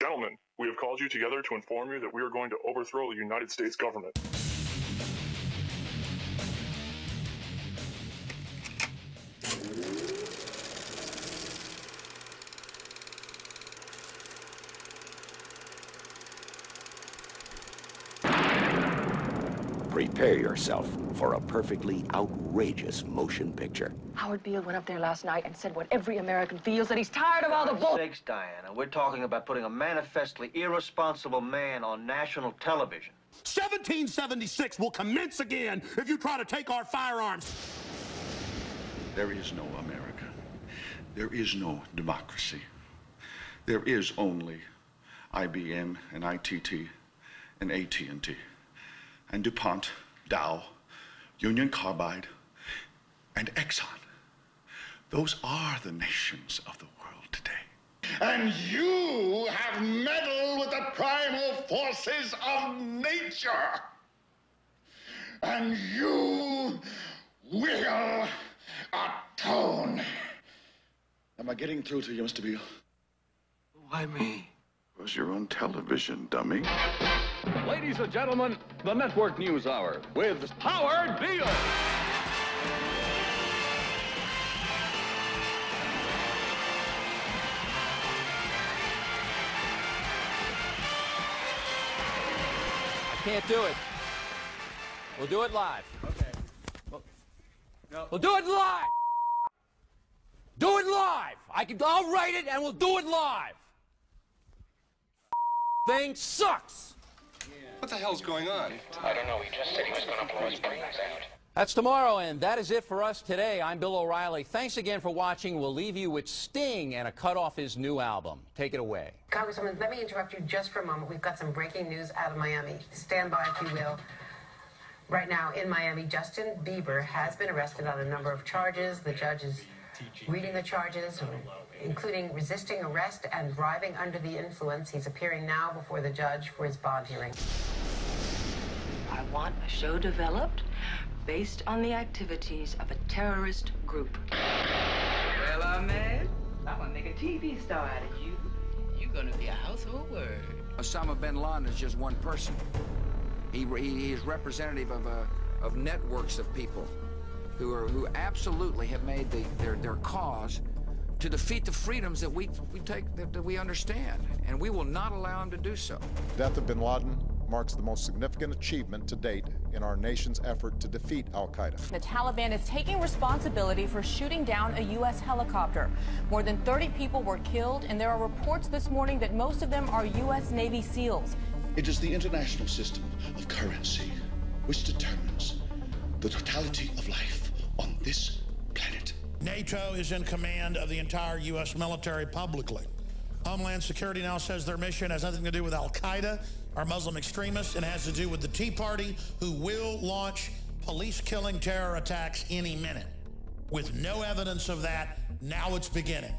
Gentlemen, we have called you together to inform you that we are going to overthrow the United States government. Prepare yourself for a perfectly outrageous motion picture. Howard Beale went up there last night and said what every American feels, that he's tired of all the bull. Sakes, Diana, we're talking about putting a manifestly irresponsible man on national television. 1776 will commence again if you try to take our firearms. There is no America. There is no democracy. There is only IBM and ITT and AT&T and DuPont, Dow, Union Carbide, and Exxon. Those are the nations of the world today. And you have meddled with the primal forces of nature. And you will atone. Am I getting through to you, Mr. Beale? Why me? It was your own television, dummy. Ladies and gentlemen, the Network News Hour with Howard Beale. Can't do it. We'll do it live. Okay. We'll do it live. Do it live. I'll write it and we'll do it live. Thing sucks. What the hell's going on? I don't know. He just said he was going to blow his brains out. That's tomorrow, and that is it for us today. I'm Bill O'Reilly. Thanks again for watching. We'll leave you with Sting and a cut off his new album. Take it away. Congresswoman, let me interrupt you just for a moment. We've got some breaking news out of Miami. Stand by, if you will. Right now in Miami, Justin Bieber has been arrested on a number of charges. The judge is reading the charges, including resisting arrest and driving under the influence. He's appearing now before the judge for his bond hearing. I want a show developed based on the activities of a terrorist group. Well, Ahmed, I'm gonna make a TV star out of you. You're gonna be a household word. Osama bin Laden is just one person. He is representative of networks of people who absolutely have made their cause to defeat the freedoms that we understand, and we will not allow him to do so. The death of bin Laden marks the most significant achievement to date in our nation's effort to defeat al-Qaeda. The Taliban is taking responsibility for shooting down a U.S. helicopter. More than 30 people were killed, and there are reports this morning that most of them are U.S. Navy SEALs. It is the international system of currency which determines the totality of life on this planet. NATO is in command of the entire U.S. military publicly. Homeland Security now says their mission has nothing to do with al-Qaeda or Muslim extremists. It has to do with the Tea Party, who will launch police-killing terror attacks any minute. With no evidence of that, now it's beginning.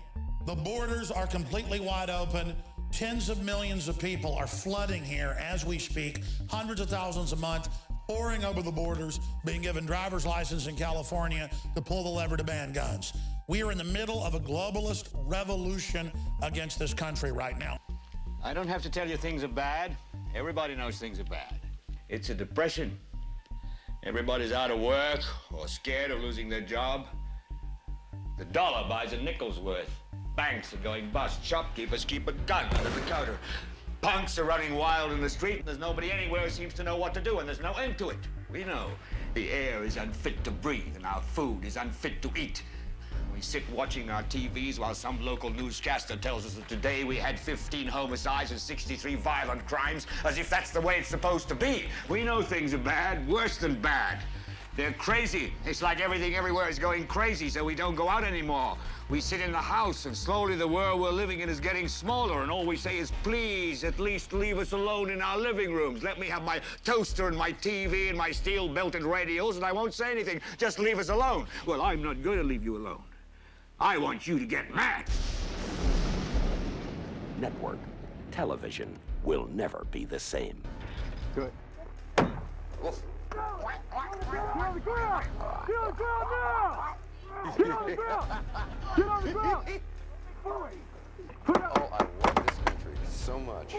The borders are completely wide open. Tens of millions of people are flooding here as we speak, hundreds of thousands a month, pouring over the borders, being given driver's license in California to pull the lever to ban guns. We are in the middle of a globalist revolution against this country right now. I don't have to tell you things are bad. Everybody knows things are bad. It's a depression. Everybody's out of work or scared of losing their job. The dollar buys a nickel's worth. Banks are going bust. Shopkeepers keep a gun under the counter. Punks are running wild in the street. There's nobody anywhere who seems to know what to do, and there's no end to it. We know the air is unfit to breathe, and our food is unfit to eat. We sit watching our TVs while some local newscaster tells us that today we had 15 homicides and 63 violent crimes, as if that's the way it's supposed to be. We know things are bad, worse than bad. They're crazy. It's like everything everywhere is going crazy, so we don't go out anymore. We sit in the house, and slowly the world we're living in is getting smaller, and all we say is, please, at least leave us alone in our living rooms. Let me have my toaster and my TV and my steel-belted radios, and I won't say anything. Just leave us alone. Well, I'm not going to leave you alone. I want you to get mad. Network television will never be the same. Good. Get on the ground! Get on the ground now! Get on the ground! Get on the ground! Oh, I love this country so so much.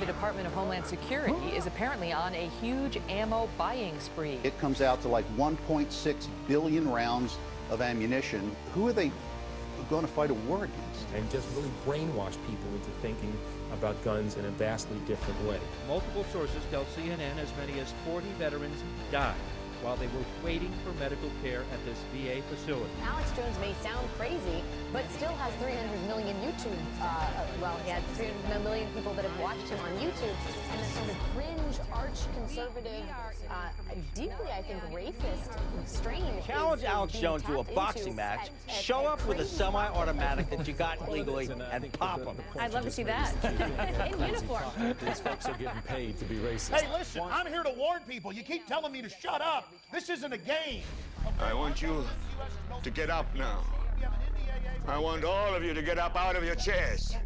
The Department of Homeland Security is apparently on a huge ammo buying spree. It comes out to like 1.6 billion rounds of ammunition. Who are they going to fight a war against? And just really brainwash people into thinking about guns in a vastly different way. Multiple sources tell CNN as many as 40 veterans died while they were waiting for medical care at this VA facility. Alex Jones may sound crazy, but still has 300 million YouTube, well, he had 300 million people that have watched him on YouTube, and the sort of fringe, arch-conservative, deeply, I think, racist strain. Challenge Alex Jones to a boxing match, show up with a semi-automatic that you got legally, and pop him. I'd love to see that. In uniform. These folks are getting paid to be racist. Hey, listen, I'm here to warn people. You keep telling me to shut up. This isn't a game. I want you to get up now. I want all of you to get up out of your chairs.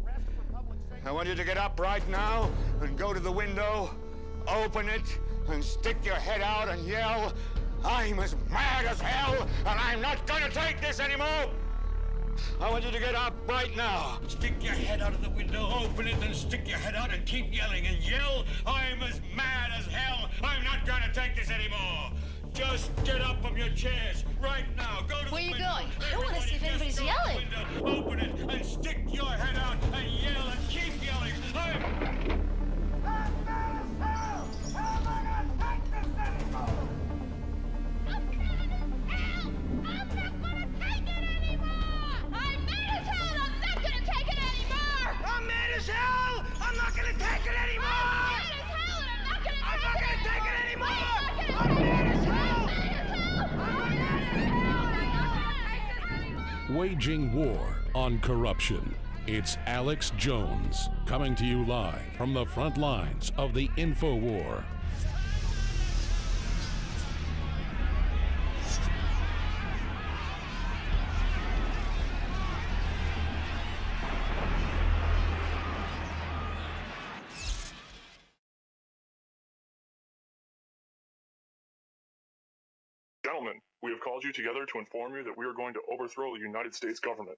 I want you to get up right now and go to the window, open it, and stick your head out and yell, "I'm as mad as hell, and I'm not gonna take this anymore!" I want you to get up right now. Stick your head out of the window, open it, and stick your head out and keep yelling and yell, "I'm as mad as hell, I'm not gonna take this anymore!" Just get up from your chairs right now. Go to the window. Where are you going? I want to see if anybody's yelling. Window, open it and stick your head out and yell and keep yelling. Waging war on corruption. It's Alex Jones, coming to you live from the front lines of the info war. Gentlemen, we have called you together to inform you that we are going to overthrow the United States government.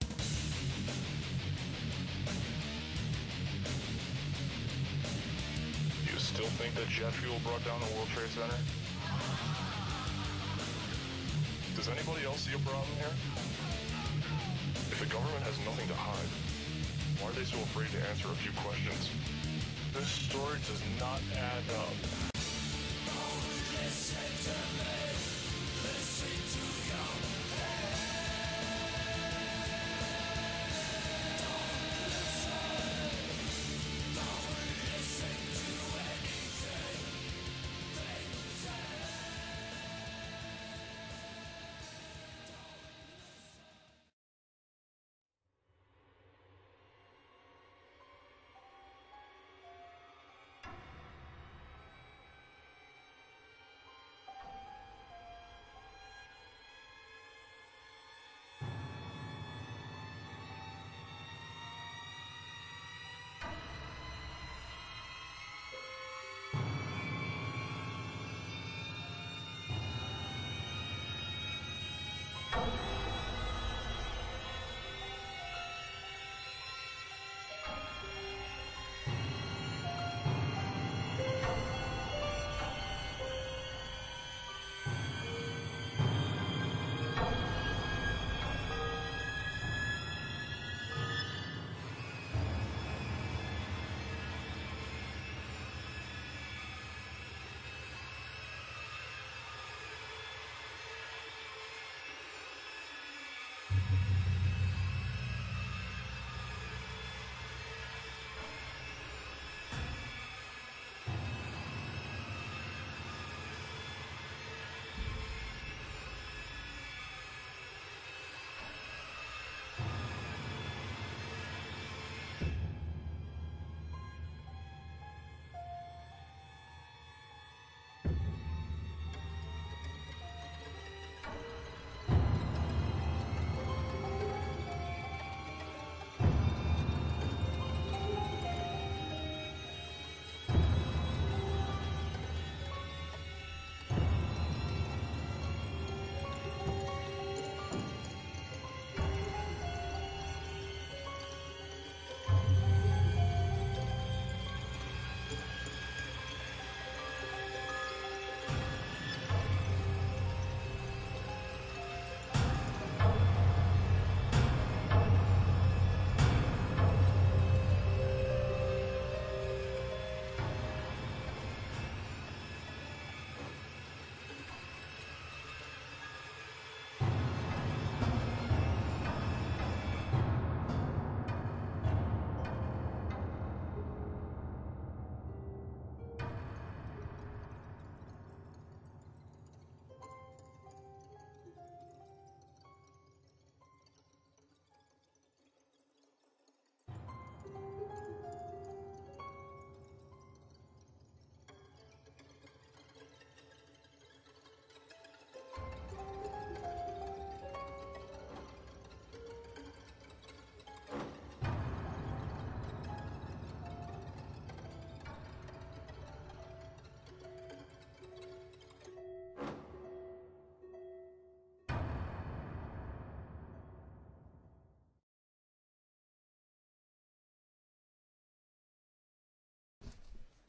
Do you still think that jet fuel brought down the World Trade Center? Does anybody else see a problem here? If the government has nothing to hide, why are they so afraid to answer a few questions? This story does not add up.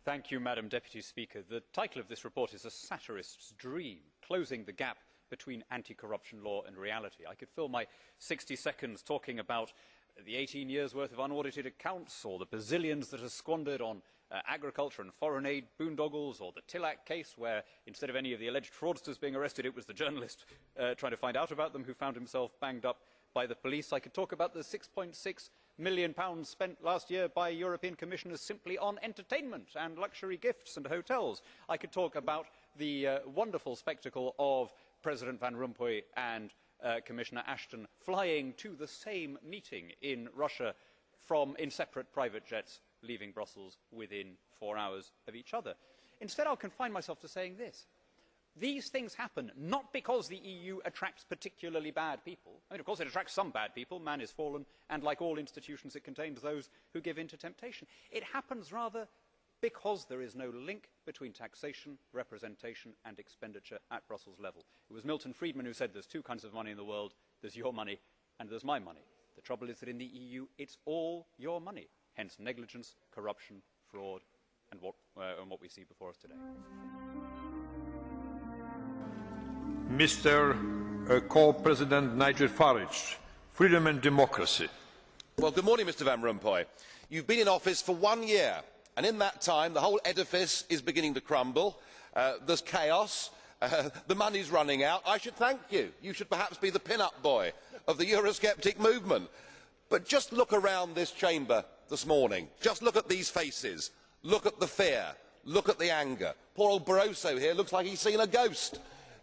Thank you, Madam Deputy Speaker. The title of this report is A Satirist's Dream, Closing the Gap Between Anti-Corruption Law and Reality. I could fill my 60 seconds talking about the 18 years' worth of unaudited accounts, or the bazillions that are squandered on agriculture and foreign aid boondoggles, or the Tillack case where instead of any of the alleged fraudsters being arrested, it was the journalist trying to find out about them who found himself banged up by the police. I could talk about the £6.6 million spent last year by European commissioners simply on entertainment and luxury gifts and hotels. I could talk about the wonderful spectacle of President Van Rompuy and Commissioner Ashton flying to the same meeting in Russia in separate private jets, leaving Brussels within 4 hours of each other. Instead, I'll confine myself to saying this. These things happen not because the EU attracts particularly bad people. I mean, of course, it attracts some bad people. Man is fallen, and like all institutions, it contains those who give in to temptation. It happens rather because there is no link between taxation, representation and expenditure at Brussels level. It was Milton Friedman who said there's two kinds of money in the world. There's your money and there's my money. The trouble is that in the EU, it's all your money. Hence negligence, corruption, fraud, and what we see before us today. Mr. Co-President Nigel Farage, Freedom and Democracy. Well, good morning, Mr. Van Rompuy. You've been in office for 1 year, and in that time, the whole edifice is beginning to crumble. There's chaos. The money's running out. I should thank you. You should perhaps be the pin-up boy of the Eurosceptic movement. But just look around this chamber this morning. Just look at these faces. Look at the fear. Look at the anger. Poor old Barroso here looks like he's seen a ghost.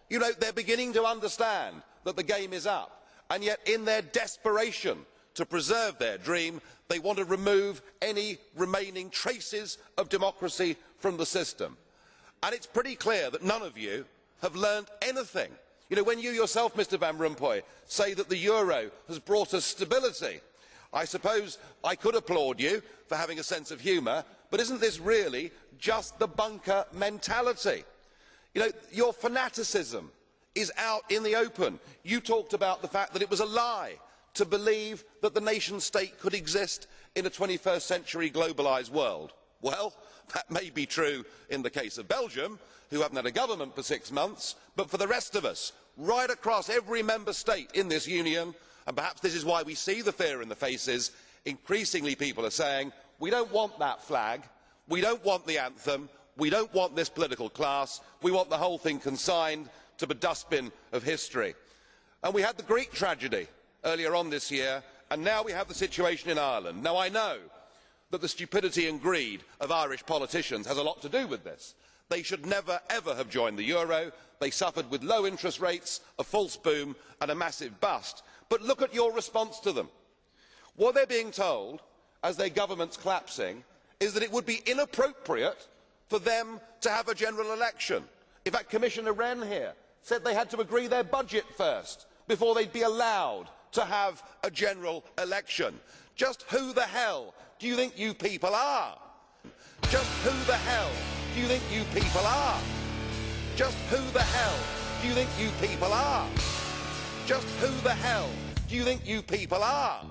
You know, they're beginning to understand that the game is up, and yet in their desperation to preserve their dream, they want to remove any remaining traces of democracy from the system. And it's pretty clear that none of you have learned anything. You know, when you yourself, Mr. Van Rompuy, say that the euro has brought us stability, I suppose I could applaud you for having a sense of humour, but isn't this really just the bunker mentality? You know, your fanaticism is out in the open. You talked about the fact that it was a lie to believe that the nation state could exist in a 21st century globalised world. Well, that may be true in the case of Belgium, who haven't had a government for 6 months, but for the rest of us, right across every member state in this union, and perhaps this is why we see the fear in the faces, increasingly people are saying, we don't want that flag, we don't want the anthem, we don't want this political class, we want the whole thing consigned to the dustbin of history. And we had the Greek tragedy earlier on this year, and now we have the situation in Ireland. Now, I know that the stupidity and greed of Irish politicians has a lot to do with this. They should never, ever have joined the euro. They suffered with low interest rates, a false boom and a massive bust. But look at your response to them. What they're being told, as their government's collapsing, is that it would be inappropriate for them to have a general election. In fact, Commissioner Wren here said they had to agree their budget first before they'd be allowed to have a general election. Just who the hell do you think you people are? Just who the hell do you think you people are? Just who the hell do you think you people are? Just who the hell do you think you people are?